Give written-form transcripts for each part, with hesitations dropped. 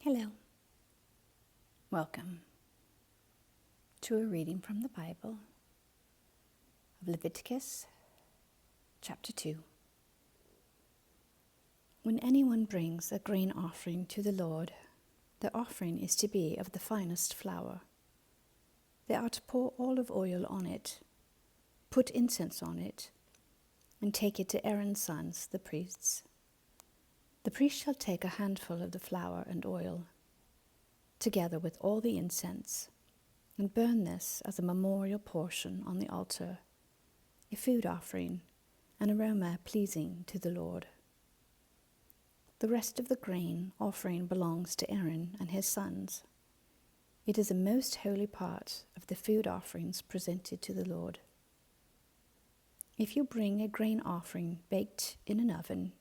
Hello. Welcome to a reading from the Bible of Leviticus Chapter 2. When anyone brings a grain offering to the Lord, the offering is to be of the finest flour. They are to pour olive oil on it, put incense on it, and take it to Aaron's sons, the priests. The priest shall take a handful of the flour and oil, together with all the incense, and burn this as a memorial portion on the altar, a food offering, an aroma pleasing to the Lord. The rest of the grain offering belongs to Aaron and his sons. It is a most holy part of the food offerings presented to the Lord. If you bring a grain offering baked in an oven,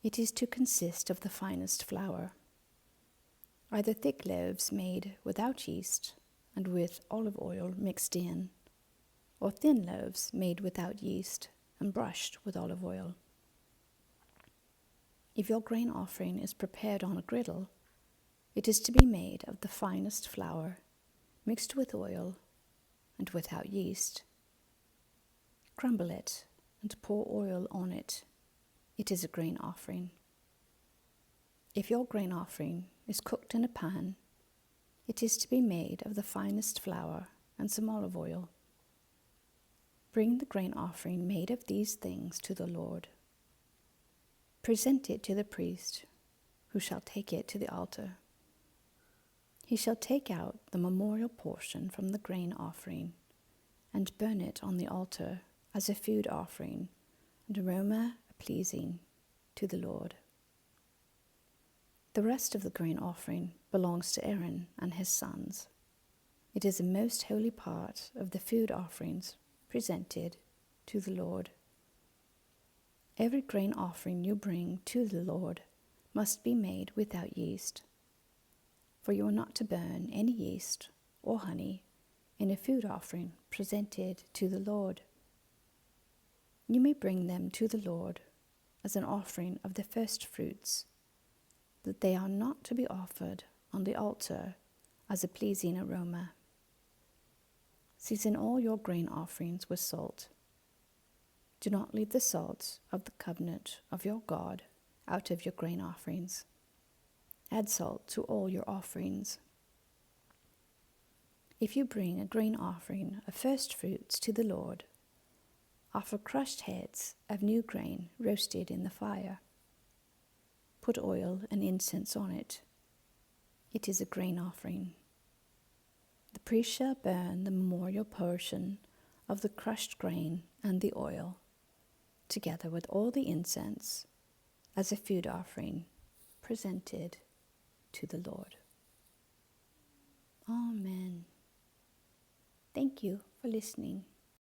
it is to consist of the finest flour, either thick loaves made without yeast and with olive oil mixed in, or thin loaves made without yeast and brushed with olive oil. If your grain offering is prepared on a griddle, it is to be made of the finest flour, mixed with oil and without yeast. Crumble it and pour oil on it. It is a grain offering. If your grain offering is cooked in a pan, it is to be made of the finest flour and some olive oil. Bring the grain offering made of these things to the Lord. Present it to the priest, who shall take it to the altar. He shall take out the memorial portion from the grain offering and burn it on the altar as a food offering, an aroma pleasing to the Lord. The rest of the grain offering belongs to Aaron and his sons. It is a most holy part of the food offerings presented to the Lord. Every grain offering you bring to the Lord must be made without yeast, for you are not to burn any yeast or honey in a food offering presented to the Lord. You may bring them to the Lord as an offering of the first fruits, that they are not to be offered on the altar as a pleasing aroma. Season all your grain offerings with salt. Do not leave the salt of the covenant of your God out of your grain offerings. Add salt to all your offerings. If you bring a grain offering of first fruits to the Lord, offer crushed heads of new grain roasted in the fire. Put oil and incense on it. It is a grain offering. The priest shall burn the memorial portion of the crushed grain and the oil, together with all the incense, as a food offering presented to the Lord. Amen. Thank you for listening.